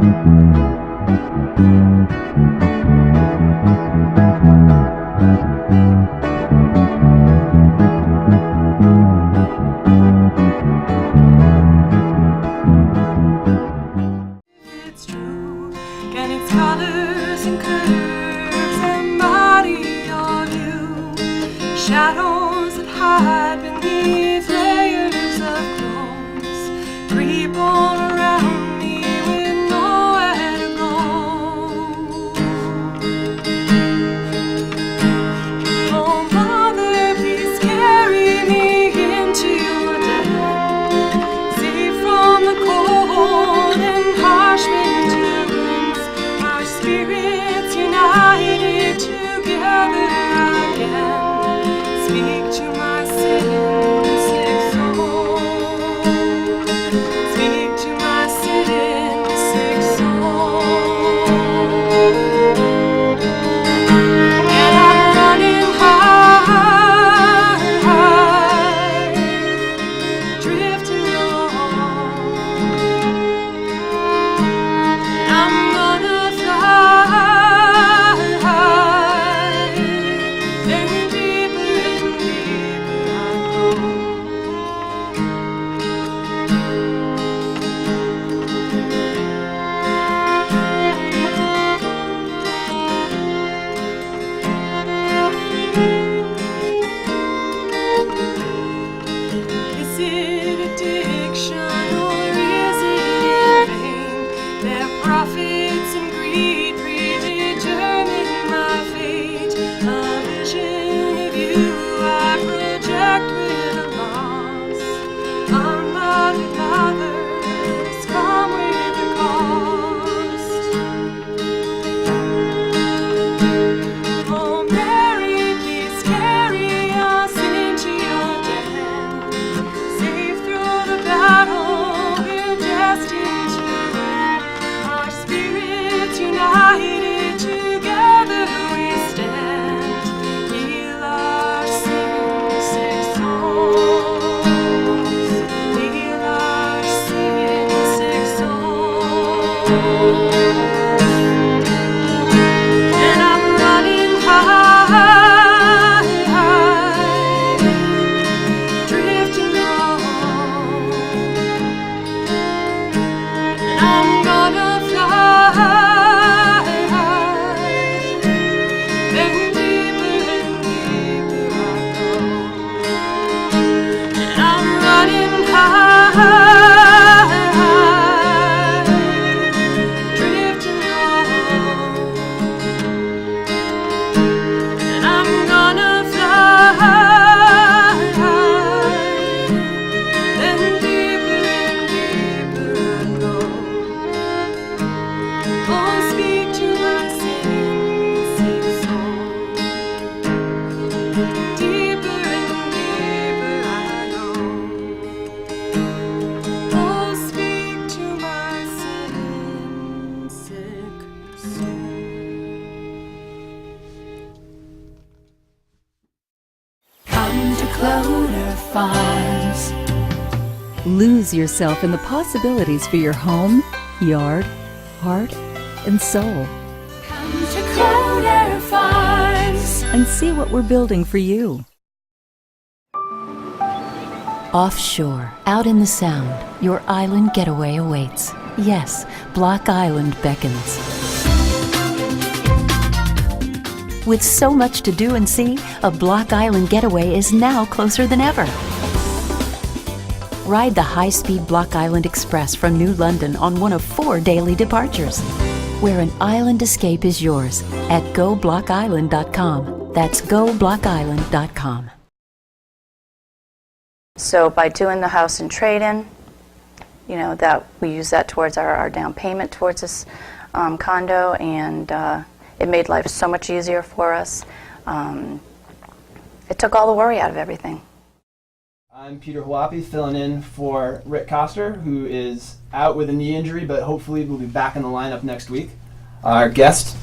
It's true, and its colors and curves embody your view. Shadows that hide beneath layers of clothes creep all around me with nowhere to go. Oh, Mother, please carry me into your den, safe from the cold and harsh winds. Our spirits united together again. Speak to my sick soul. Speak to my sick soul. And I'm running high, drifting along. I'm gonna fly high, and deeper I go. Is it addiction or is it in vain? Their profits and greed predetermine my fate. A vision of you I project with a loss. Unbothered others come with a cost. Oh, Mary, please carry us into your den. Safe through the battle we're destined to win. Our spirits united together we stand. Heal our sick souls. Heal our sick souls. And I'm running high, drifting along. And I'm gonna fly high, then deeper I go. And I'm running high, drifting along. And I'm gonna fly high, then deeper I go. Oh, speak to my sick soul. Deeper I go. Oh, speak to my sick soul. Come to Clover Farms. Lose yourself in the possibilities for your home, yard, heart, and soul. Come to Clover Farms. And see what we're building for you. Offshore, out in the Sound, your island getaway awaits. Yes, Block Island beckons. With so much to do and see, a Block Island getaway is now closer than ever. Ride the high-speed Block Island Express from New London on one of 4 daily departures, where an island escape is yours at GoBlockIsland.com. That's GoBlockIsland.com. So by doing the house and trade-in, you know, that we use that towards our down payment towards this condo, and it made life so much easier for us. It took all the worry out of everything. I'm Peter Huapi, filling in for Rick Coster, who is out with a knee injury, but hopefully will be back in the lineup next week. Our guest,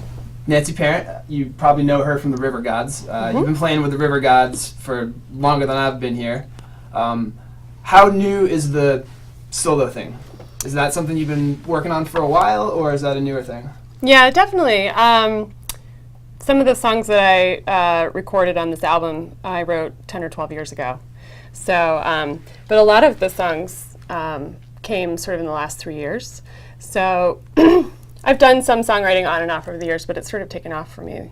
Nancy Parent, you probably know her from the River Gods. You've been playing with the River Gods for longer than I've been here. How new is the solo thing? Is that something you've been working on for a while, or is that a newer thing? Yeah, definitely. Some of the songs that I recorded on this album, I wrote 10 or 12 years ago. So, but a lot of the songs came sort of in the last 3 years. So I've done some songwriting on and off over the years, but it's sort of taken off for me.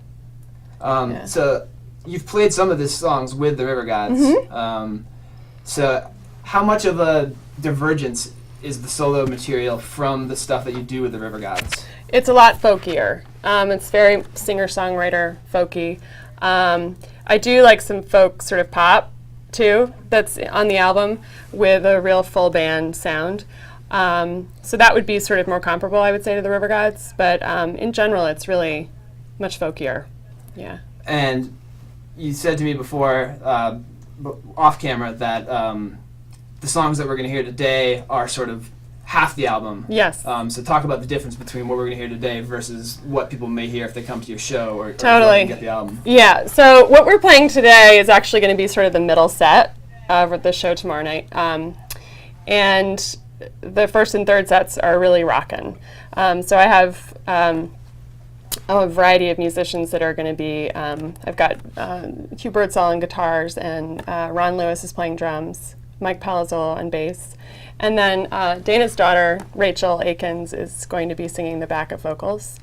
So you've played some of these songs with the River Gods. So how much of a divergence is the solo material from the stuff that you do with the River Gods? It's a lot folkier. It's very singer-songwriter folky. I do like some folk sort of pop too that's on the album with a real full band sound. So that would be sort of more comparable, I would say, to the River Gods. But in general, it's really much folkier. Yeah. And you said to me before, off camera, that the songs that we're going to hear today are sort of half the album. Yes. So talk about the difference between what we're going to hear today versus what people may hear if they come to your show or Totally. get the album. Yeah. So what we're playing today is actually going to be sort of the middle set of the show tomorrow night. And the first and third sets are really rockin'. So I have a variety of musicians that are going to be, I've got Hugh Birdsall on guitars, and Ron Lewis is playing drums, Mike Palazzo on bass, and then Dana's daughter, Rachel Akins, is going to be singing the backup vocals.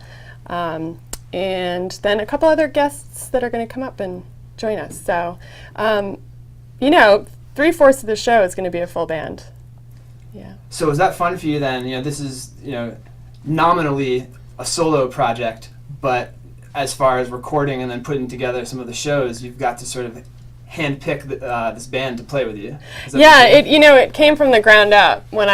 And then a couple other guests that are going to come up and join us. So, 3/4 of the show is going to be a full band. Yeah. So is that fun for you then? This is, nominally a solo project, but as far as recording and then putting together some of the shows, you've got to sort of handpick this band to play with you. Yeah, it came from the ground up. When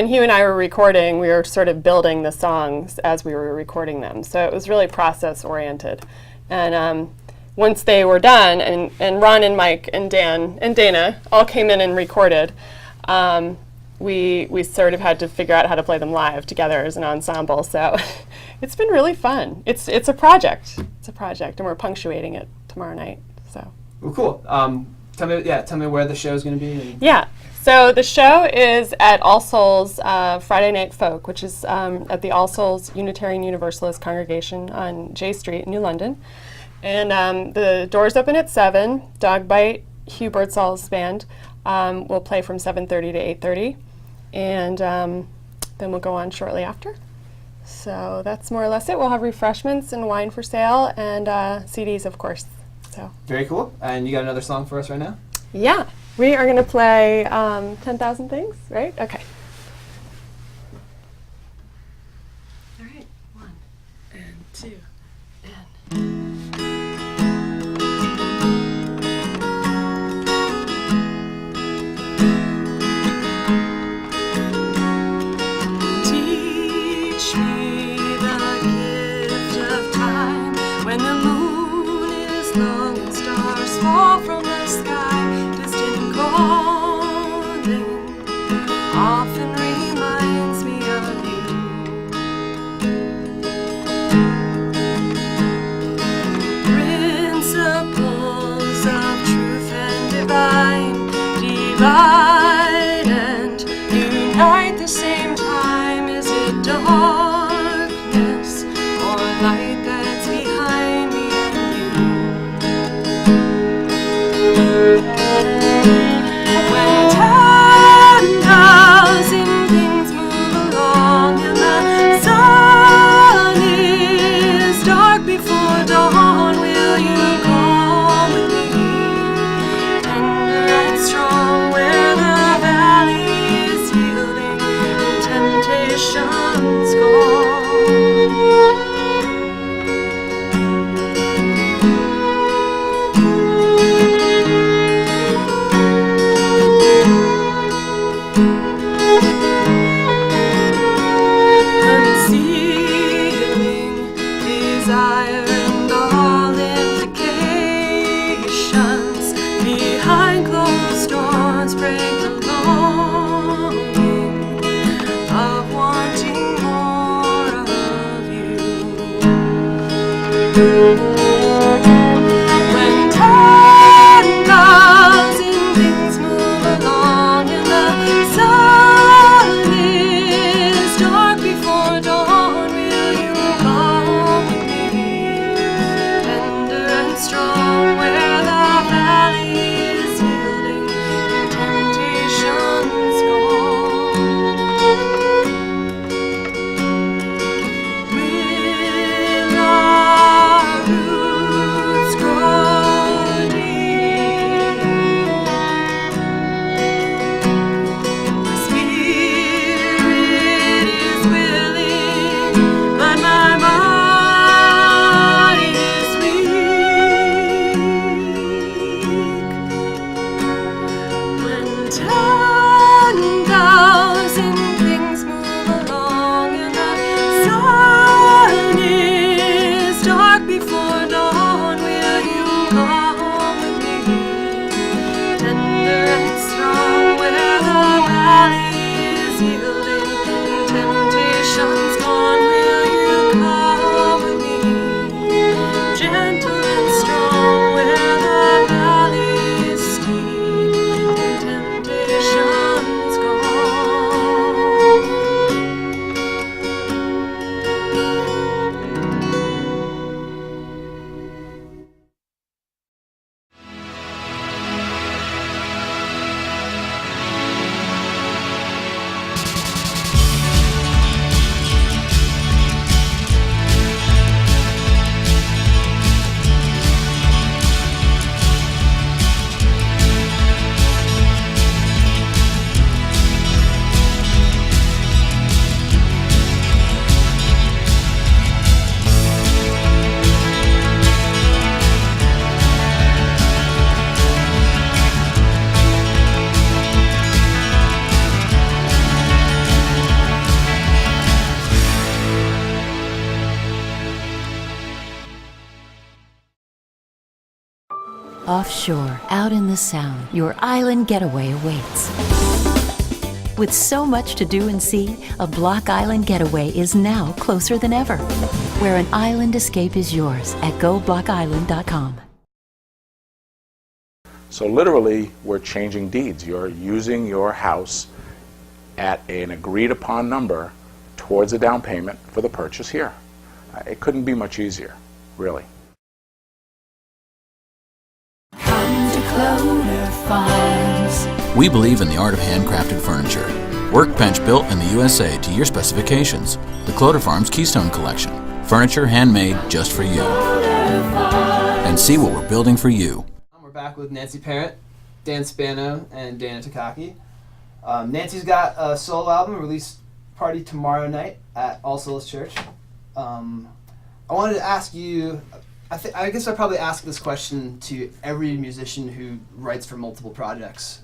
Hugh and I were recording, we were sort of building the songs as we were recording them. So it was really process oriented. And once they were done, and Ron and Mike and Dan and Dana all came in and recorded, we sort of had to figure out how to play them live together as an ensemble. So it's been really fun. It's a project. It's a project, and we're punctuating it tomorrow night. So. Well, cool. Tell me where the show is going to be. Yeah. So the show is at All Souls Friday Night Folk, which is at the All Souls Unitarian Universalist Congregation on J Street, New London. And the doors open at 7. Dogbite, Hugh Birdsall's band, will play from 7:30 to 8:30. And then we'll go on shortly after. So that's more or less it. We'll have refreshments and wine for sale, and CDs, of course. So very cool. And you got another song for us right now? Yeah. We are going to play 10,000 Things, right? Okay. All right. 1 and 2 and... Teach me the gift of time when the moon is long and stars fall from the sky. Distant calling often reminds me of you. Principles of truth and divide and unite the same time. Is it darkness or light that's behind me and you? When 10,000 things move along and the sun is dark before dawn, will you come with me? Tender and strong where the valley is yielding and temptation's gone. Concealing desire and all implications behind closed doors break the longing of wanting more of you. When 10,000 things move along and the sun is Offshore, out in the Sound, your island getaway awaits. With so much to do and see, a Block Island getaway is now closer than ever. Where an island escape is yours at GoBlockIsland.com. So literally, we're changing deeds. You're using your house at an agreed upon number towards a down payment for the purchase here. It couldn't be much easier, really. Come to Cloder Farms. We believe in the art of handcrafted furniture. Workbench built in the USA to your specifications. The Cloder Farms Keystone Collection. Furniture handmade just for you. And see what we're building for you. We're back with Nancy Parent, Dan Spano, and Dana Takaki. Nancy's got a solo album release party tomorrow night at All Souls Church. I wanted to ask you, I guess I probably ask this question to every musician who writes for multiple projects,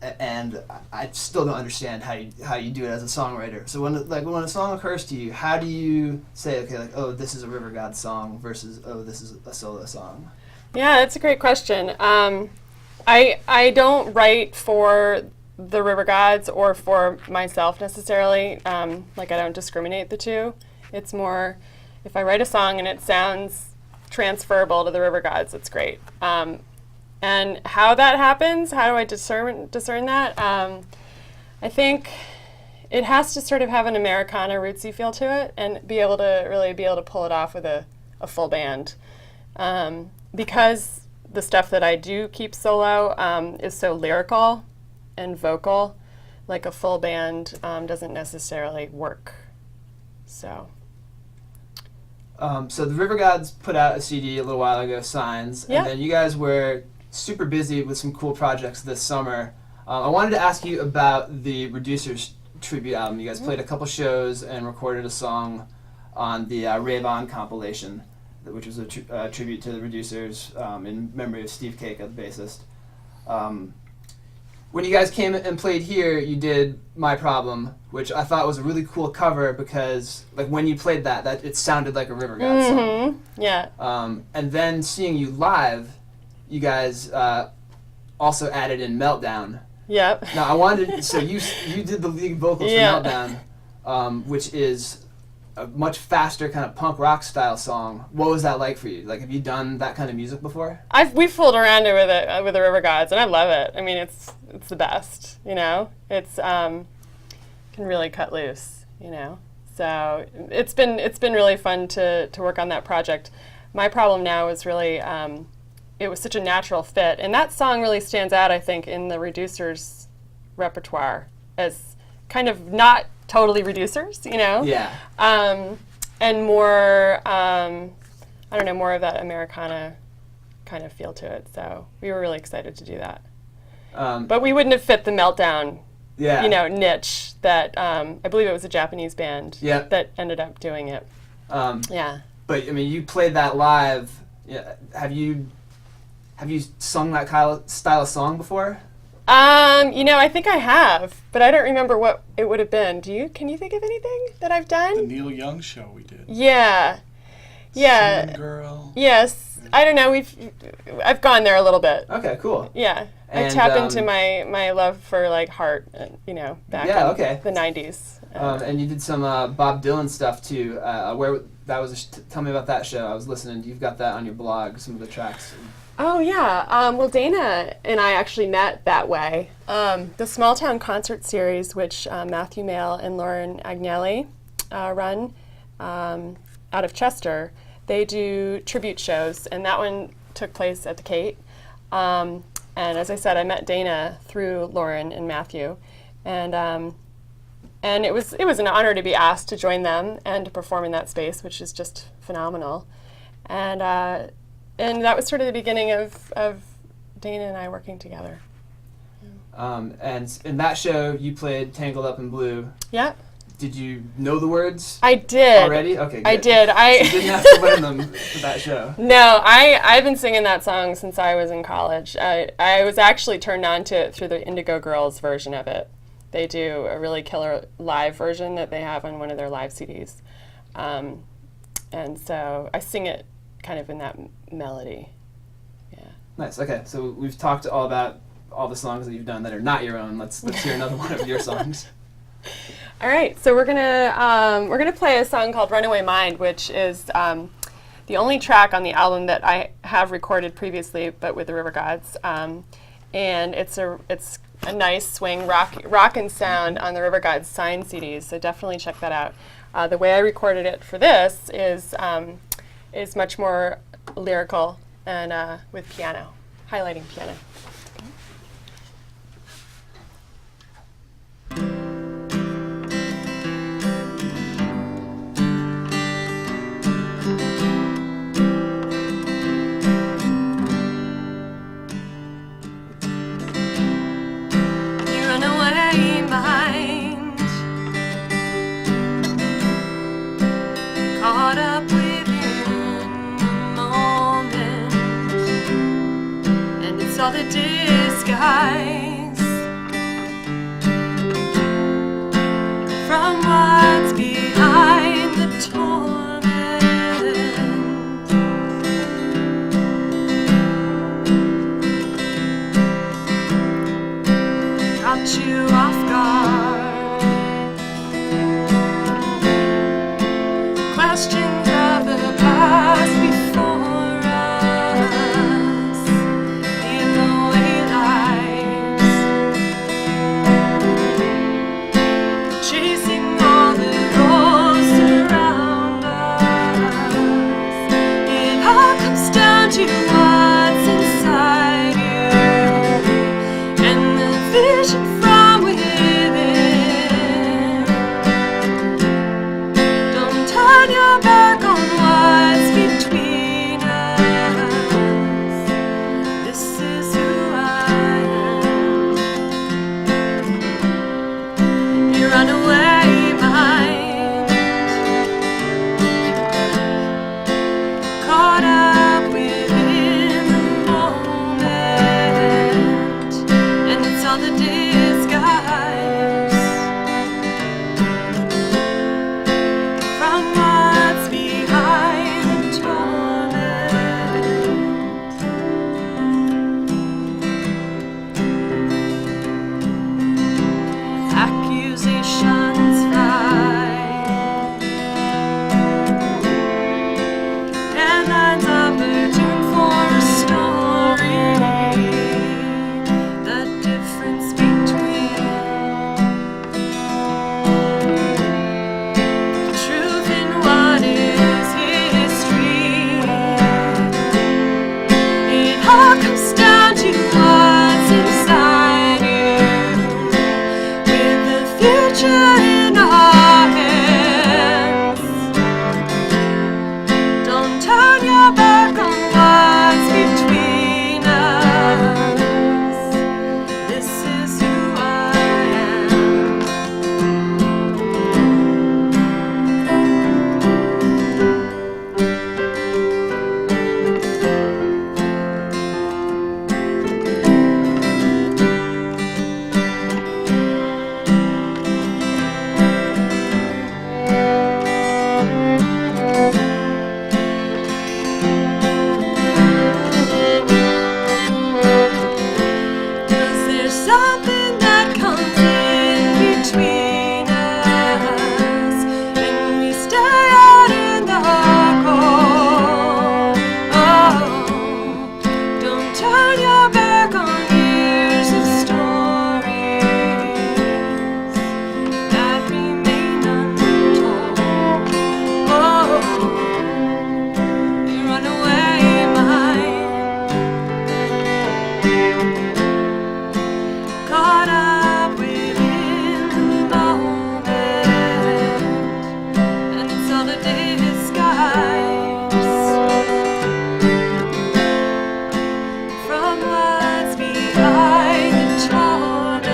and I still don't understand how you do it as a songwriter. So when a song occurs to you, how do you say, okay, like, oh, this is a River God song versus, oh, this is a solo song? Yeah, that's a great question. I don't write for the River Gods or for myself necessarily. Like, I don't discriminate the two. It's more, if I write a song and it sounds transferable to the River Gods, it's great. And how that happens, how do I discern that? I think it has to sort of have an Americana rootsy feel to it and be able to pull it off with a full band. Because the stuff that I do keep solo is so lyrical and vocal, like a full band doesn't necessarily work. So the River Gods put out a CD a little while ago, Signs, Yeah. and then you guys were super busy with some cool projects this summer. I wanted to ask you about the Reducers tribute album. You guys played a couple shows and recorded a song on the Rave On compilation, which was a tribute to the Reducers in memory of Steve Kaka, the bassist. When you guys came and played here, you did My Problem, which I thought was a really cool cover because, like, when you played that it sounded like a River God song. yeah. And then seeing you live, you guys also added in Meltdown. Yep. Now I wanted, so you did the lead vocals Yeah. for Meltdown, which is a much faster kind of punk rock style song. What was that like for you? Like, have you done that kind of music before? We've fooled around with the River Gods, and I love it. I mean, it's the best. You know, it's can really cut loose. You know, so it's been really fun to work on that project. My Problem now is really it was such a natural fit, and that song really stands out, I think, in the Reducers repertoire as kind of not totally Reducers, you know? Yeah. And more, I don't know, more of that Americana kind of feel to it. So we were really excited to do that. But we wouldn't have fit the Meltdown, Yeah. you know, niche that I believe it was a Japanese band Yeah. that ended up doing it. Yeah. But I mean, you played that live. Yeah. Have you sung that style of song before? You know, I think I have, but I don't remember what it would have been. Can you think of anything that I've done? The Neil Young show we did. Yeah. Yeah. Cinnamon Girl. Yes. I don't know. I've gone there a little bit. Okay, cool. Yeah. I And, tap into my love for like Heart, you know, back Yeah, in okay. the 90s. And you did some Bob Dylan stuff too. Where that was? Tell me about that show. I was listening. You've got that on your blog. Some of the tracks. Oh, yeah. Well, Dana and I actually met that way. The Small Town Concert Series, which Matthew Mayle and Lauren Agnelli run out of Chester, they do tribute shows, and that one took place at the Kate. And as I said, I met Dana through Lauren and Matthew. And it was an honor to be asked to join them and to perform in that space, which is just phenomenal. And that was sort of the beginning of Dana and I working together. And in that show, you played "Tangled Up in Blue." Yeah. Did you know the words I did. already? Okay, good. I did. So you didn't have to learn them for that show. No, I've been singing that song since I was in college. I was actually turned on to it through the Indigo Girls version of it. They do a really killer live version that they have on one of their live CDs. And so I sing it kind of in that melody. Yeah. Nice. Okay, so we've talked all about all the songs that you've done that are not your own. Let's hear another one of your songs. All right, so we're gonna play a song called "Runaway Mind," which is the only track on the album that I have recorded previously, but with the River Gods. And it's a nice swing rockin' sound on the River Gods signed CDs. So definitely check that out. The way I recorded it for this is much more lyrical and with piano, highlighting piano. Runaway mind, caught up within the moment, and it's all the disguise from what's behind the torment. Caught you off guard. Questions of the past before us, in the way lies, chasing all the ghosts around us. It all comes down to what's inside you, and the vision from within. Don't turn your back on what's between us. This is who I am. You run away, mind, caught up within the moment, and it's all the disguise from what's behind the torment. Accusations fly, headlines of the tune for a story. The difference between the truth and what is history. It all comes down to what's inside you, with the future in our hands. Don't turn your back on what's between us. This is who I am. Cause there's something that comes in between us, and we stay out in the cold. Oh, don't turn your back on years of stories that remain untold. Oh, you run away, mind, caught up within the moment, and it's all a disguise from what's behind the torment.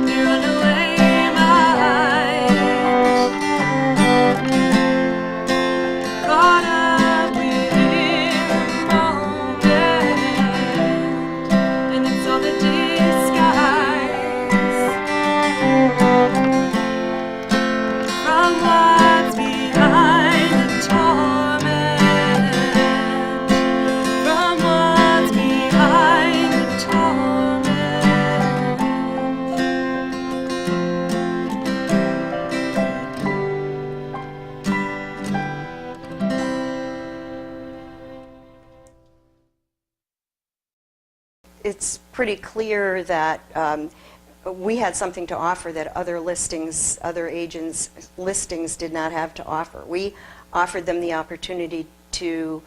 You run away, mind, caught up within the moment, and it's all a disguise from what's behind it's pretty clear that we had something to offer that other agents' listings did not have to offer. We offered them the opportunity to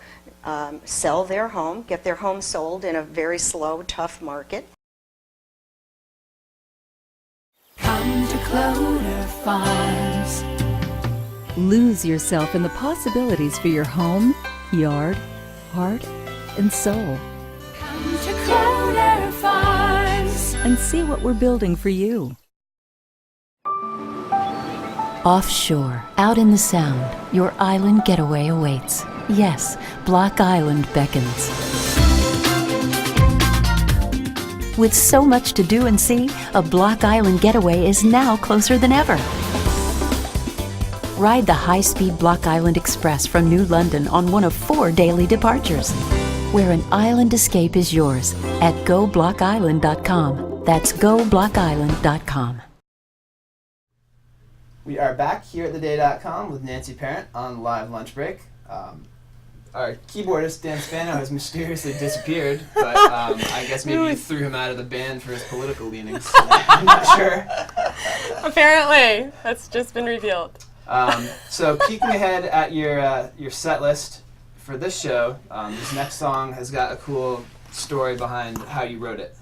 sell their home, get their home sold in a very slow, tough market. Come to Cloder Farms. Lose yourself in the possibilities for your home, yard, heart, and soul. Come to Cloder Farms and see what we're building for you. Offshore, out in the Sound, your island getaway awaits. Yes, Block Island beckons. With so much to do and see, a Block Island getaway is now closer than ever. Ride the high-speed Block Island Express from New London on one of 4 daily departures, where an island escape is yours at GoBlockIsland.com. That's GoBlockIsland.com. We are back here at theday.com with Nancy Parent on live lunch break. Our keyboardist, Dan Spano, has mysteriously disappeared, but I guess maybe you threw him out of the band for his political leanings. I'm not sure. Apparently, that's just been revealed. So peeking ahead at your set list for this show, this next song has got a cool story behind how you wrote it.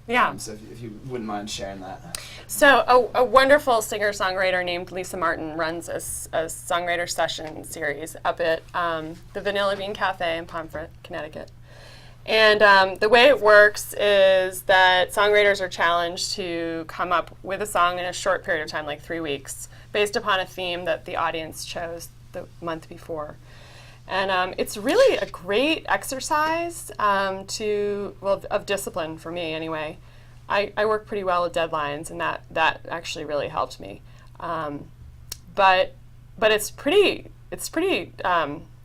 Yeah. So if you wouldn't mind sharing that. So a wonderful singer-songwriter named Lisa Martin runs a songwriter session series up at the Vanilla Bean Cafe in Pomfret, Connecticut. And the way it works is that songwriters are challenged to come up with a song in a short period of time, like 3 weeks, based upon a theme that the audience chose the month before. And it's really a great exercise of discipline for me anyway. I work pretty well with deadlines, and that actually really helped me. But it's pretty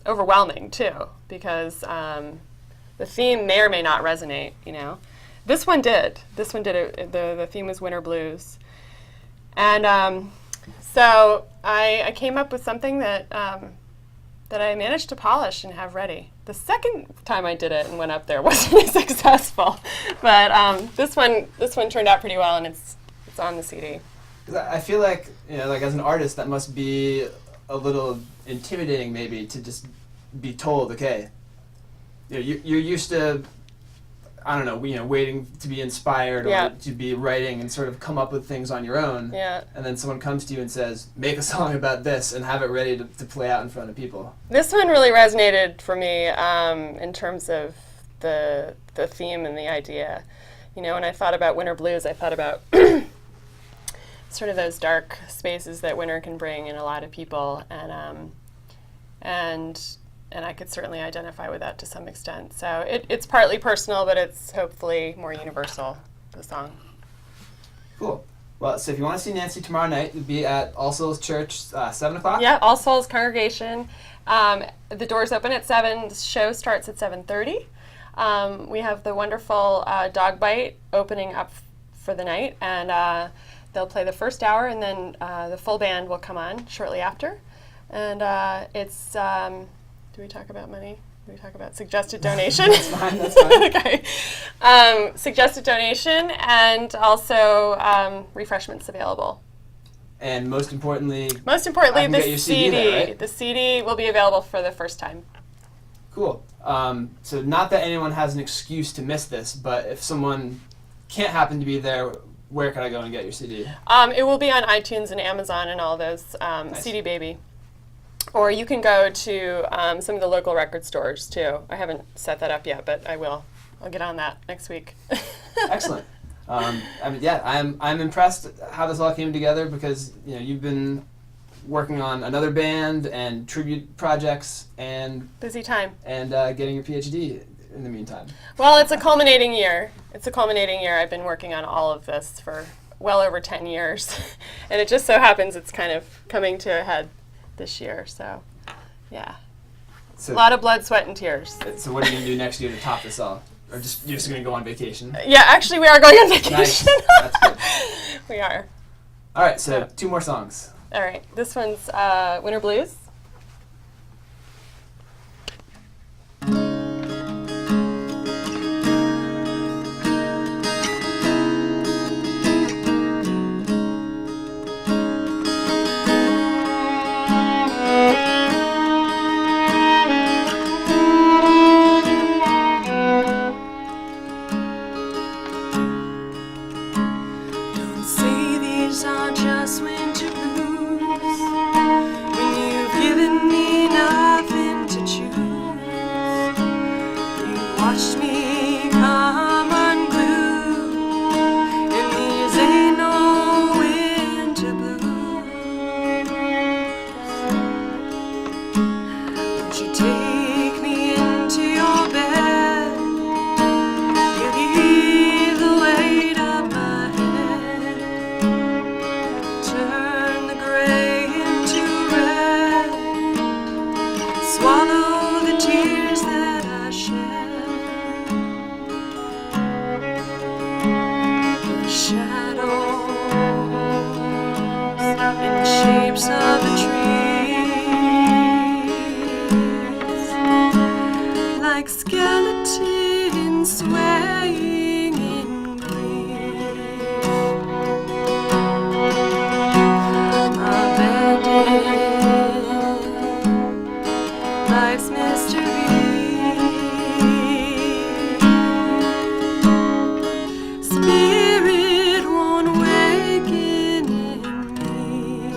overwhelming too, because the theme may or may not resonate. This one did. This one did. The theme was winter blues, and so I came up with something that I managed to polish and have ready. The second time I did it and went up there wasn't as successful, but this one turned out pretty well, and it's on the CD. I feel like like as an artist, that must be a little intimidating, maybe, to just be told, okay, you're used to, I don't know, waiting to be inspired or to be writing and sort of come up with things on your own. Yeah. And then someone comes to you and says, make a song about this and have it ready to play out in front of people. This one really resonated for me in terms of the theme and the idea. When I thought about winter blues, I thought about sort of those dark spaces that winter can bring in a lot of people, and I could certainly identify with that to some extent. So it's partly personal, but it's hopefully more universal, the song. Cool. Well, so if you want to see Nancy tomorrow night, you'll be at All Souls Church, 7 o'clock? Yeah, All Souls Congregation. The doors open at 7. The show starts at 7:30. We have the wonderful Dog Bite opening up for the night, and they'll play the first hour, and then the full band will come on shortly after. And it's... do we talk about money? Do we talk about suggested donation? That's fine. Okay. Suggested donation, and also refreshments available. And most importantly, the CD. There, right? The CD will be available for the first time. Cool. So not that anyone has an excuse to miss this, but if someone can't happen to be there, where can I go and get your CD? It will be on iTunes and Amazon and all those, nice. CD Baby. Or you can go to some of the local record stores too. I haven't set that up yet, but I will. I'll get on that next week. Excellent. I'm impressed how this all came together, because you've been working on another band and tribute projects and busy time, and getting your PhD in the meantime. Well, it's a culminating year. I've been working on all of this for well over 10 years, and it just so happens it's kind of coming to a head this year, so yeah. So a lot of blood, sweat, and tears. So what are you going to do next year to top this all? Or you're just going to go on vacation? Yeah, actually we are going on vacation. Nice. That's good. We are. All right, so 2 more songs. All right, this one's Winter Blues. of the trees, like skeletons swaying in grief, abandoned life's mystery. Spirit won't waken in me.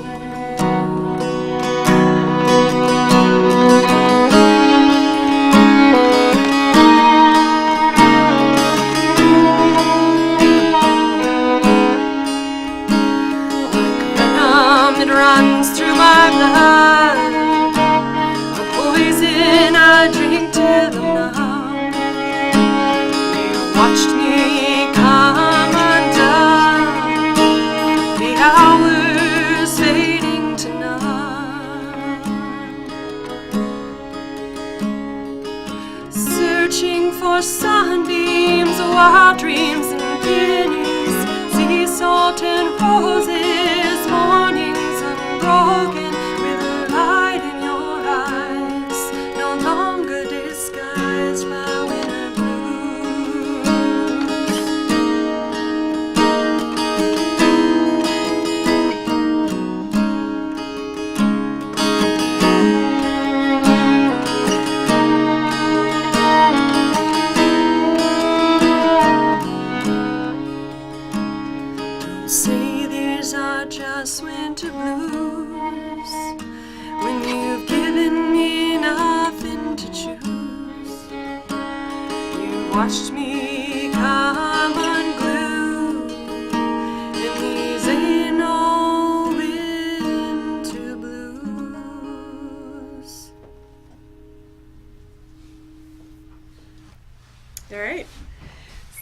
Venom that runs through my blood, the poison I drink till I'm numb. You watched me come undone, the hours fading to none, searching for sunbeams, wild dreams and guineas, sea salt and roses, mornings unbroken, with a light in your eyes, no longer disguised by winter blues. Don't say these are just winter blues, when you've given me nothing to choose. You watched me come unglued, and these ain't no winter blues. All right.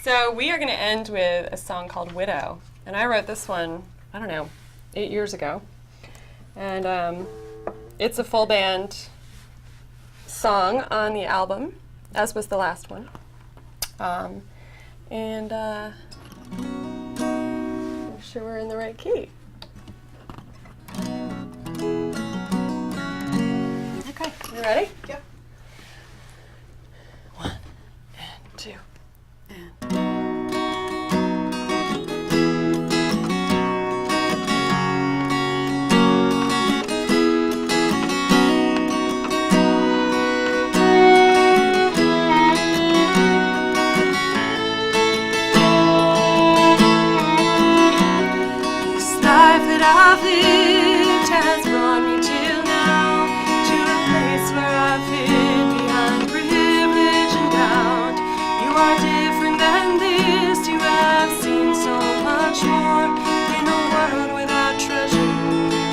So we are going to end with a song called Widow. And I wrote this one, I don't know, 8 years ago. And it's a full band song on the album, as was the last one. I'm sure we're in the right key. Okay, you ready? Yep. 1 and 2 and... I've lived has brought me till now, to a place where I've hid behind privilege and doubt. You are different than this, you have seen so much more in a world without treasure,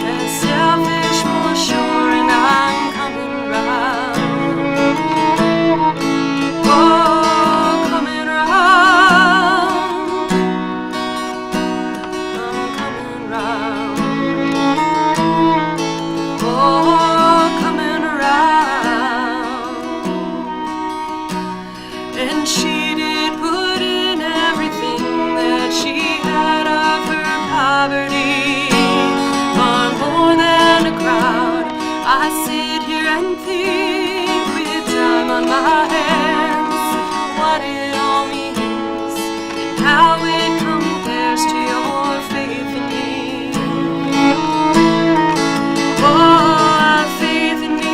less selfish, more sure, and I'm coming round. Oh, coming round. I'm coming round. Oh, coming around. And she did put in everything that she had of her poverty, far more than a crowd. I sit here and think, with time on my hands, what it all means and how it compares to your faith in me. Oh, faith in me.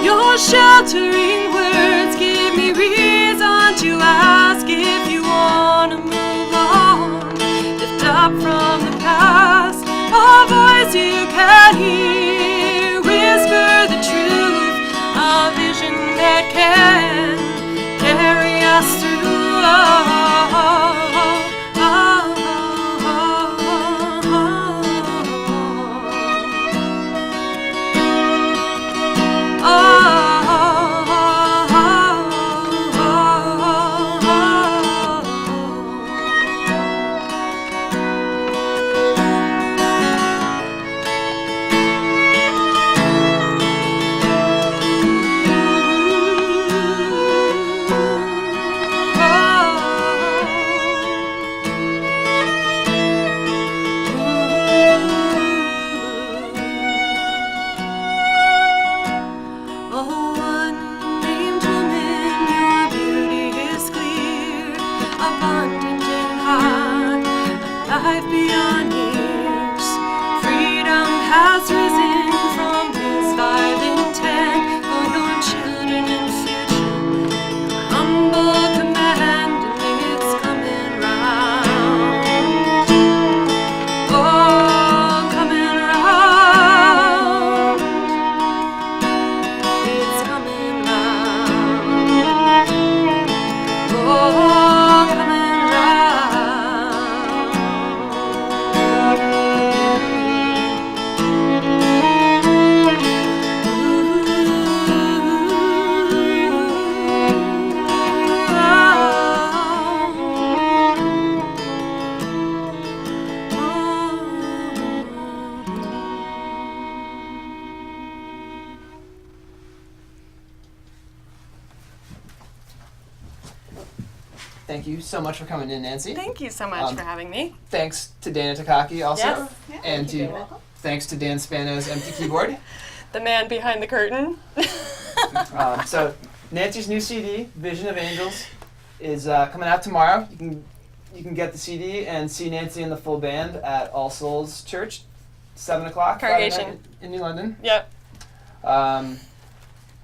Your sheltering words give me reason to ask if you want to move on. Lift up from the past, a voice you can hear, whisper the truth, a vision that can carry us through. Oh, Thank you so much for coming in, Nancy. Thank you so much for having me. Thanks to Dana Takaki also. Yes. And thanks to Dan Spano's empty keyboard. The man behind the curtain. So Nancy's new CD, Vision of Angels, is coming out tomorrow. You can get the CD and see Nancy and the full band at All Souls Church, 7 o'clock Friday night in New London. Yep.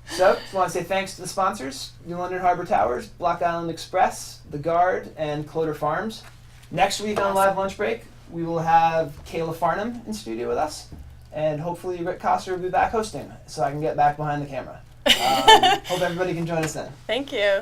So, just want to say thanks to the sponsors, New London Harbor Towers, Block Island Express, The Guard, and Cloder Farms. Next week on Live Lunch Break, we will have Kayla Farnham in studio with us, and hopefully Rick Coster will be back hosting, so I can get back behind the camera. Hope everybody can join us then. Thank you.